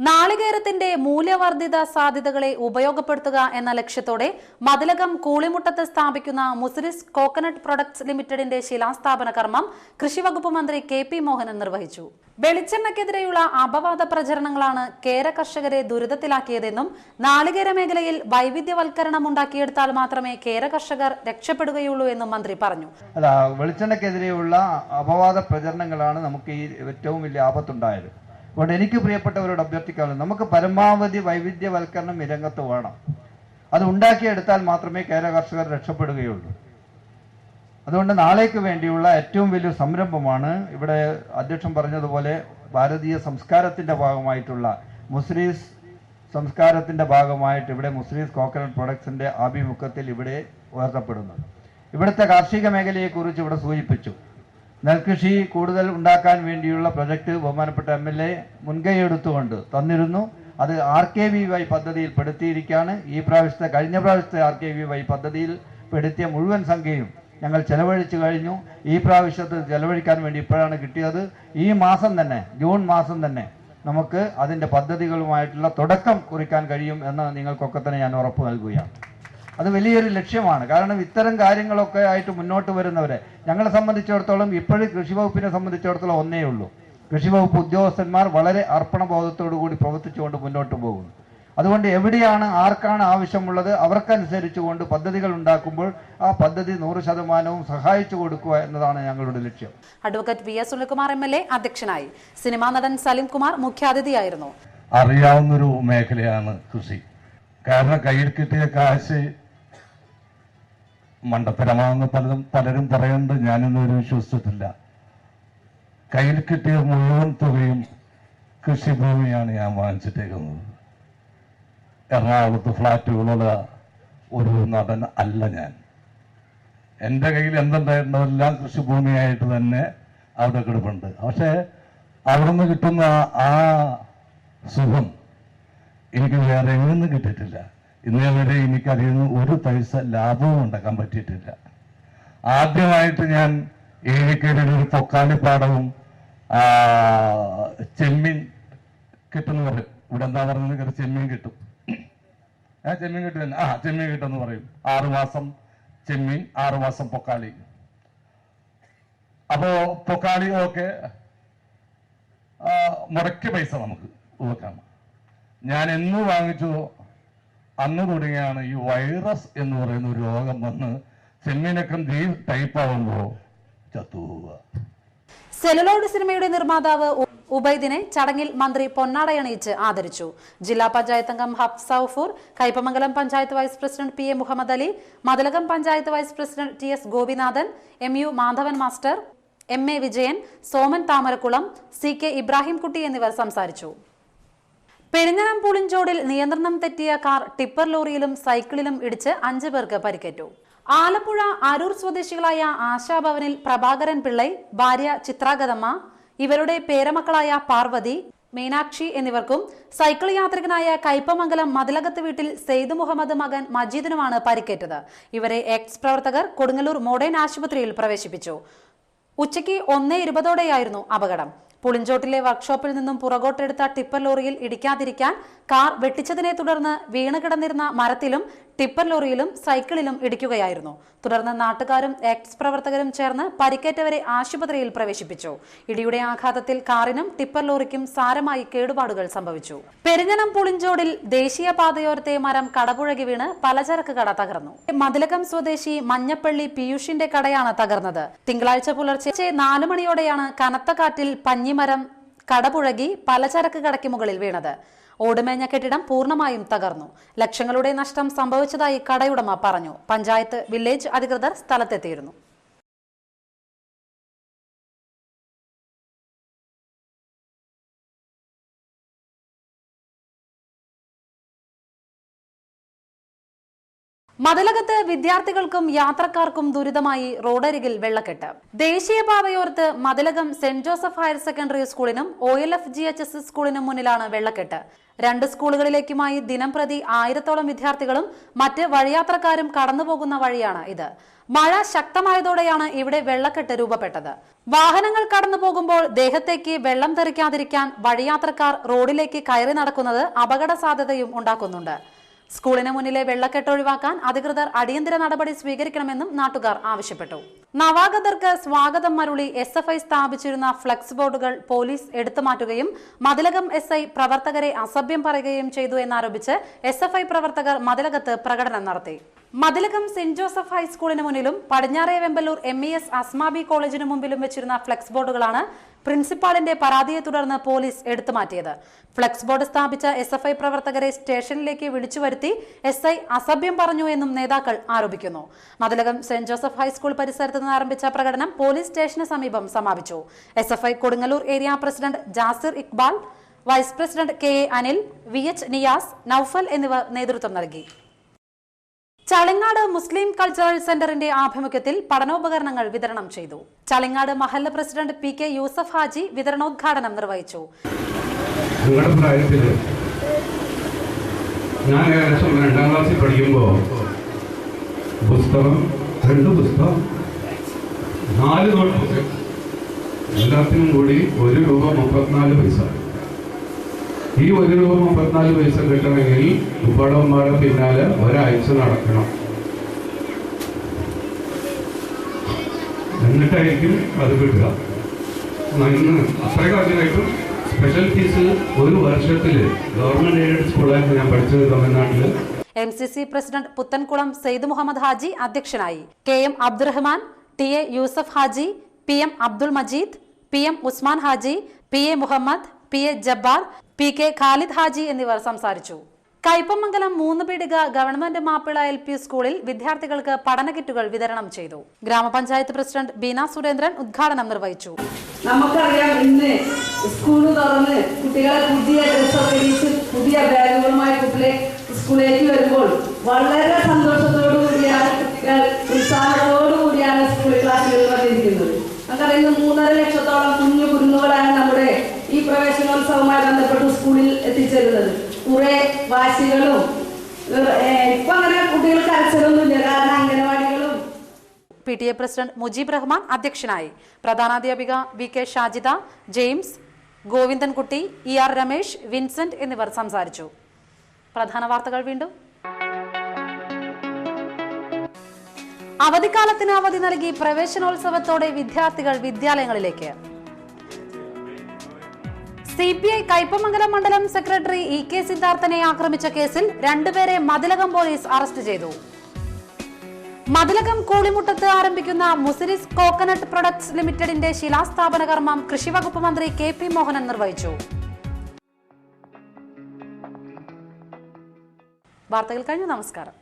നാളികേരത്തിന്റെ മൂല്യവർദ്ധിത സാധ്യതകളെ ഉപയോഗപ്പെടുത്തുക എന്ന ലക്ഷ്യത്തോടെ മതിലകം കൂളിമുട്ടത്ത് സ്ഥാപിക്കുന്ന മുസിരിസ് കോക്കനട്ട് പ്രൊഡക്ട്സ് ലിമിറ്റഡിന്റെ ശിലാസ്ഥാപന കർമ്മം കൃഷിവകുപ്പ് മന്ത്രി കെ.പി. മോഹനൻ നിർവഹിച്ചു. വെളിച്ചെണ്ണയ്ക്കെതിരെയുള്ള അപവാദ പ്രചരണങ്ങളാണ് കേര കർഷകരെ ദുരിതത്തിലാക്കിയതെന്നും നാളികേര മേഖലയിൽ വൈവിധ്യവൽക്കരണം ഉണ്ടാക്കിയെടുത്താൽ മാത്രമേ കേര കർഷകർ രക്ഷപ്പെടുകയുള്ളൂ എന്നും മന്ത്രി പറഞ്ഞു. വെളിച്ചെണ്ണയ്ക്കെതിരെയുള്ള അപവാദ പ്രചരണങ്ങളാണ് നമുക്ക് ഈ ഏറ്റവും വലിയ ആപത്തുണ്ടായത്. അതുകൊണ്ട് എനിക്ക് പ്രിയപ്പെട്ടവരോട് അഭ്യർത്ഥിക്കാനുള്ളത്, നമുക്ക് പരമാവധി വൈവിധ്യവൽക്കരണം ഈ രംഗത്ത് വേണം. അത് ഉണ്ടാക്കിയെടുത്താൽ മാത്രമേ കേര കർഷകർ രക്ഷപ്പെടുകയുള്ളൂ. അതുകൊണ്ട് നാളേക്ക് വേണ്ടിയുള്ള ഏറ്റവും വലിയ സംരംഭമാണ് ഇവിടെ അധ്യക്ഷൻ പറഞ്ഞതുപോലെ ഭാരതീയ സംസ്കാരത്തിൻ്റെ ഭാഗമായിട്ടുള്ള മുസിരീസ് സംസ്കാരത്തിൻ്റെ ഭാഗമായിട്ട് ഇവിടെ മുസിരീസ് കോക്കനട്ട് പ്രൊഡക്ട്സിൻ്റെ ആഭിമുഖ്യത്തിൽ ഇവിടെ ഉയർത്തപ്പെടുന്നത്. ഇവിടുത്തെ കാർഷിക മേഖലയെക്കുറിച്ച് ഇവിടെ സൂചിപ്പിച്ചു. നെൽകൃഷി കൂടുതൽ ഉണ്ടാക്കാൻ വേണ്ടിയുള്ള പ്രൊജക്ട് ബഹുമാനപ്പെട്ട MLA മുൻകൈയെടുത്തുകൊണ്ട് തന്നിരുന്നു. അത് RKVY പദ്ധതിയിൽ പെടുത്തിയിരിക്കുകയാണ്. കഴിഞ്ഞ പ്രാവശ്യത്തെ RKVY പദ്ധതിയിൽ പെടുത്തിയ മുഴുവൻ സംഖ്യയും ഞങ്ങൾ ചെലവഴിച്ചു കഴിഞ്ഞു. ഈ പ്രാവശ്യത്ത് ചെലവഴിക്കാൻ വേണ്ടി ഇപ്പോഴാണ് കിട്ടിയത്. ഈ മാസം തന്നെ, ജൂൺ മാസം തന്നെ നമുക്ക് അതിൻ്റെ പദ്ധതികളുമായിട്ടുള്ള തുടക്കം കുറിക്കാൻ കഴിയും എന്ന് നിങ്ങൾക്കൊക്കെ തന്നെ ഞാൻ ഉറപ്പ് നൽകുകയാണ്. അത് വലിയൊരു ലക്ഷ്യമാണ്. കാരണം ഇത്തരം കാര്യങ്ങളൊക്കെ ആയിട്ട് മുന്നോട്ട് വരുന്നവരെ ഞങ്ങളെ സംബന്ധിച്ചിടത്തോളം ഇപ്പോഴും കൃഷിവകുപ്പിനെ സംബന്ധിച്ചിടത്തോളം ഒന്നേ ഉള്ളൂ, കൃഷിവകുപ്പ് ഉദ്യോഗസ്ഥന്മാർ വളരെ അർപ്പണബോധത്തോടു കൂടി പ്രവർത്തിച്ചുകൊണ്ട് മുന്നോട്ട് പോകുന്നു. അതുകൊണ്ട് എവിടെയാണ് ആർക്കാണ് ആവശ്യമുള്ളത് അവർക്കനുസരിച്ചുകൊണ്ട് പദ്ധതികൾ ഉണ്ടാക്കുമ്പോൾ ആ പദ്ധതി 100% സഹായിച്ചു കൊടുക്കുക എന്നതാണ് ഞങ്ങളുടെ ലക്ഷ്യം. അഡ്വക്കേറ്റ് VS സുനിൽകുമാർ MLA അധ്യക്ഷനായി. സിനിമാ നടൻ സലിംകുമാർ മുഖ്യാതിഥിയായിരുന്നു. അറിയാവുന്നൊരു മേഖലയാണ് കൃഷി. കാരണം കയ്യിൽ കിട്ടിയ കാശ് മണ്ടത്തരമാണെന്ന് പലരും പറയുന്നുണ്ട്. ഞാനൊന്നും വിശ്വസിച്ചിട്ടില്ല. കയ്യിൽ കിട്ടിയ മുഴുവൻ തുകയും കൃഷിഭൂമിയാണ് ഞാൻ വാങ്ങിച്ചിട്ടേക്കുന്നത്. എറണാകുളത്ത് ഫ്ലാറ്റുകളുള്ള ഒരു നടൻ അല്ല ഞാൻ. എൻ്റെ കയ്യിൽ എന്തുണ്ടായിരുന്നതെല്ലാം കൃഷിഭൂമിയായിട്ട് തന്നെ അവിടെ കിടപ്പുണ്ട്. പക്ഷേ അവിടെ നിന്ന് കിട്ടുന്ന ആ സുഖം എനിക്ക് വേറെ എങ്ങൊന്നും കിട്ടിയിട്ടില്ല. ഇന്നേ വരെ എനിക്കതിൽ നിന്ന് ഒരു പൈസ ലാഭവും ഉണ്ടാക്കാൻ പറ്റിയിട്ടില്ല. ആദ്യമായിട്ട് ഞാൻ ഏഴിക്കരയിൽ ഒരു പൊക്കാലിപ്പാടവും ചെമ്മീൻ കിട്ടുമെന്ന് പറയും. ഇവിടെ എന്താ പറയുന്നത്, ചെമ്മീൻ കിട്ടും. ചെമ്മീൻ കിട്ടും, ചെമ്മീൻ കിട്ടുമെന്ന് പറയും. 6 മാസം ചെമ്മീൻ, 6 മാസം പൊക്കാളി. അപ്പോ പൊക്കാളി ഒക്കെ മുടക്കിയ പൈസ നമുക്ക് കൊടുക്കാം. ഞാൻ എന്ന് വാങ്ങിച്ചു അന്ന് തുടങ്ങിയാണ് ഈ വൈറസ് എന്ന് പറയുന്ന ഒരു രോഗം വന്ന് ചെമ്മീനൊക്കെ ടൈപ്പാവുമ്പോ ചത്തുപോവുക. സെലുലോയിഡ് സിനിമയുടെ നിർമ്മാതാവ് ഉബൈദിനെ ചടങ്ങിൽ മന്ത്രി പൊന്നാടയണിയിച്ച് ആദരിച്ചു. ജില്ലാ പഞ്ചായത്ത് അംഗം Hafsa Ufoor, Kaipamangalam panchayat vice president PA Muhammad Ali, Mathilakam panchayat vice president TS Gopinathan, MU Madhavan master, MA Vijayan, Soman Thamarakkulam, CK Ibrahimkutty എന്നിവർ സംസാരിച്ചു. പെരിഞ്ഞനം പുളിഞ്ചോടിൽ നിയന്ത്രണം തെറ്റിയ കാർ ടിപ്പർ ലോറിയിലും സൈക്കിളിലും ഇടിച്ച് 5 പേർക്ക് പരിക്കേറ്റു. ആലപ്പുഴ അരൂർ സ്വദേശികളായ ആശാഭവനിൽ പ്രഭാകരൻ പിള്ളൈ, ഭാര്യ ചിത്രാഗതമ്മ, ഇവരുടെ പേരമക്കളായ പാർവതി, മീനാക്ഷി എന്നിവർക്കും സൈക്കിൾ യാത്രികനായ കയ്പമംഗലം മതിലകത്ത് വീട്ടിൽ സെയ്ദ് മുഹമ്മദ് മകൻ മജീദിനുമാണ് പരിക്കേറ്റത്. ഇവരെ എക്സ് പ്രവർത്തകർ കൊടുങ്ങല്ലൂർ മോഡേൺ ആശുപത്രിയിൽ പ്രവേശിപ്പിച്ചു. ഉച്ചയ്ക്ക് 1:20 അപകടം. പുളിഞ്ചോട്ടിലെ വർക്ക്ഷോപ്പിൽ നിന്നും പുറകോട്ടെടുത്ത ടിപ്പർ ലോറിയിൽ ഇടിക്കാതിരിക്കാൻ കാർ വെട്ടിച്ചതിനെ തുടർന്ന് വീണ് കിടന്നിരുന്ന മരത്തിലും ടിപ്പർ ലോറിയിലും സൈക്കിളിലും ഇടിക്കുകയായിരുന്നു. തുടർന്ന് നാട്ടുകാരും എക്സ് പ്രവർത്തകരും ചേർന്ന് പരിക്കേറ്റവരെ ആശുപത്രിയിൽ പ്രവേശിപ്പിച്ചു. ഇടിയുടെ ആഘാതത്തിൽ കാറിനും ടിപ്പർ ലോറിക്കും സാരമായി കേടുപാടുകൾ സംഭവിച്ചു. പെരിഞ്ഞനം പുളിഞ്ചോടിൽ ദേശീയപാതയോരത്തെ മരം കടപുഴകി വീണ് പലചരക്ക് കട തകർന്നു. മതിലകം സ്വദേശി മഞ്ഞപ്പള്ളി പീയൂഷിന്റെ കടയാണ് തകർന്നത്. തിങ്കളാഴ്ച പുലർച്ചെ 4 മണിയോടെയാണ് കനത്ത കാറ്റിൽ പഞ്ഞിമരം കടപുഴകി പലചരക്ക് കടയ്ക്ക് മുകളിൽ വീണത്. ഓടുമേഞ്ഞ കെട്ടിടം പൂർണ്ണമായും തകർന്നു. ലക്ഷങ്ങളുടെ നഷ്ടം സംഭവിച്ചതായി കടയുടമ പറഞ്ഞു. പഞ്ചായത്ത്, വില്ലേജ് അധികൃതർ സ്ഥലത്തെത്തിയിരുന്നു. മതിലകത്ത് വിദ്യാർത്ഥികൾക്കും യാത്രക്കാർക്കും ദുരിതമായി റോഡരികിൽ വെള്ളക്കെട്ട്. ദേശീയപാതയോർത്ത് Mathilakam Saint Joseph higher secondary സ്കൂളിനും OLFGHS സ്കൂളിനും മുന്നിലാണ് വെള്ളക്കെട്ട്. രണ്ട് സ്കൂളുകളിലേക്കുമായി ദിനം പ്രതി 1000-ഓളം വിദ്യാർത്ഥികളും മറ്റ് വഴിയാത്രക്കാരും കടന്നുപോകുന്ന വഴിയാണ് ഇത്. മഴ ശക്തമായതോടെയാണ് ഇവിടെ വെള്ളക്കെട്ട് രൂപപ്പെട്ടത്. വാഹനങ്ങൾ കടന്നു പോകുമ്പോൾ ദേഹത്തേക്ക് വെള്ളം തെറിക്കാതിരിക്കാൻ വഴിയാത്രക്കാർ റോഡിലേക്ക് കയറി നടക്കുന്നത് അപകട സാധ്യതയും ഉണ്ടാക്കുന്നുണ്ട്. സ്കൂളിന് മുന്നിലെ വെള്ളക്കെട്ട് ഒഴിവാക്കാൻ അധികൃതർ അടിയന്തര നടപടി സ്വീകരിക്കണമെന്നും നാട്ടുകാർ ആവശ്യപ്പെട്ടു. നവാഗതർക്ക് സ്വാഗതം മരുളി SFI സ്ഥാപിച്ചിരുന്ന ഫ്ലക്സ് ബോർഡുകൾ പോലീസ് എടുത്തുമാറ്റുകയും മതിലകം SI പ്രവർത്തകരെ അസഭ്യം പറയുകയും ചെയ്തു എന്നാരോപിച്ച് SFI പ്രവർത്തകർ മതിലകത്ത് പ്രകടനം നടത്തി. മതിലകം സെന്റ് ജോസഫ് ഹൈസ്കൂളിന് മുന്നിലും പടിഞ്ഞാറേ വെമ്പലൂർ MES അസ്മാബി കോളേജിനു മുമ്പിലും വെച്ചിരുന്ന ഫ്ലക്സ് ബോർഡുകളാണ് പ്രിൻസിപ്പാളിന്റെ പരാതിയെ തുടർന്ന് പോലീസ് എടുത്തുമാറ്റിയത്. ഫ്ലക്സ് ബോർഡ് സ്ഥാപിച്ച SFI പ്രവർത്തകരെ സ്റ്റേഷനിലേക്ക് വിളിച്ചു വരുത്തി SI അസഭ്യം പറഞ്ഞു എന്നും നേതാക്കൾ ആരോപിക്കുന്നു. മതിലകം സെന്റ് ജോസഫ് ഹൈസ്കൂൾ പരിസരത്ത് നിന്ന് ആരംഭിച്ച പ്രകടനം പോലീസ് സ്റ്റേഷന് സമീപം സമാപിച്ചു. SFI Kodungallur area president Jasir Iqbal, vice president KA Anil, VH Niyas, Noufal എന്നിവർ നേതൃത്വം നൽകി. ചളിങ്ങാട് മുസ്ലിം കൾച്ചറൽ സെന്ററിന്റെ ആഭിമുഖ്യത്തിൽ പഠനോപകരണങ്ങൾ വിതരണം ചെയ്തു. ചളിങ്ങാട് മഹല്ല് പ്രസിഡന്റ് PK യൂസഫ് ഹാജി വിതരണോദ്ഘാടനം നിർവഹിച്ചു. ഞാൻ ഏകദേശം 2ാം ക്ലാസ്സിൽ പഠിക്കുമ്പോൾ രണ്ട് പുസ്തകം 4 നോട്ട് പുസ്തകം എല്ലാത്തിനും കൂടി ₹1.34. ഈ ₹1.34 കിട്ടണമെങ്കിൽ ഉപ്പടന്മാരുടെ പിന്നാലെ ഒരാഴ്ച നടക്കണം. എന്നിട്ടായിരിക്കും അത് കിട്ടുക. അത്രയും അധികമായിട്ടും സ്പെഷ്യൽ ഫീസ് ഒരു വർഷത്തിൽ ഗവൺമെന്റ് എയ്ഡഡ് സ്കൂളായിട്ട് ഞാൻ പഠിച്ചത് തമിഴ്നാട്ടിൽ. MCC പ്രസിഡന്റ് പുത്തൻകുളം സെയ്ദ് മുഹമ്മദ് ഹാജി അധ്യക്ഷനായി. KM Abdurahman, TA Yusuf Haji, PM Abdul Majeed, PM Usman Haji, PA Muhammad, PA Jabbar, PK Khalid Haji എന്നിവർ സംസാരിച്ചു. കയ്പമംഗലം 3 പീടിക ഗവൺമെന്റ് മാപ്പിള LP സ്കൂളിൽ വിദ്യാർത്ഥികൾക്ക് പഠന കിറ്റുകൾ വിതരണം ചെയ്തു. ഗ്രാമപഞ്ചായത്ത് പ്രസിഡന്റ് ബീന സുരേന്ദ്രൻ ഉദ്ഘാടനം നിർവഹിച്ചു. നമുക്കറിയാം, ഇന്ന് സ്കൂൾ തുറന്ന് കുട്ടികളെ പുതിയ ഡ്രസ്സൊക്കെ ഇടിച്ച് പുതിയ ബാഗുകളുമായി കുട്ടികളെ സ്കൂളിലേക്ക് വരുമ്പോൾ വളരെ സന്തോഷത്തോടു കൂടിയാണ് കുട്ടികൾ, ഉത്സാഹത്തോടുകൂടിയാണ് സ്കൂൾ ക്ലാസ്സുകളിൽ വന്നിരിക്കുന്നത്. നമുക്കറിയുന്ന 3.5 ലക്ഷത്തോളം കുഞ്ഞു കുരുന്നുകളാണ് നമ്മുടെ ഈ പ്രവേശനോത്സവവുമായി ബന്ധപ്പെട്ട് സ്കൂളിൽ എത്തിച്ചേരുന്നത്. കുറെ വാശികളും ഇപ്പൊ അങ്ങനെ കുട്ടികൾ കരച്ചിലൊന്നുമില്ല, കാരണം അംഗനവാടികളും. PTA പ്രസിഡന്റ് മുജീബ് റഹ്മാൻ അധ്യക്ഷനായി. പ്രധാനാധ്യാപിക VK Shajida, James, Govindankutty, ER Ramesh, Vincent എന്നിവർ സംസാരിച്ചു. പ്രധാന വാർത്തകൾ വീണ്ടും. അവധിക്കാലത്തിന് അവധി നൽകി പ്രവേശനോത്സവത്തോടെ വിദ്യാർത്ഥികൾ വിദ്യാലയങ്ങളിലേക്ക്. CPI കയ്പമംഗലം മണ്ഡലം സെക്രട്ടറി EK സിദ്ധാർത്ഥനെ ആക്രമിച്ച കേസിൽ 2 പേരെ മതിലകം പോലീസ് അറസ്റ്റ് ചെയ്തു. മതിലകം കൂളിമുട്ടത്ത് ആരംഭിക്കുന്ന മുസിരിസ് കോക്കനട്ട് പ്രൊഡക്ട്സ് ലിമിറ്റഡിന്റെ ശിലാസ്ഥാപന കർമ്മം കൃഷിവകുപ്പ് മന്ത്രി KP മോഹനൻ നിർവഹിച്ചു. വാർത്തകൾ കഴിഞ്ഞു. നമസ്കാരം.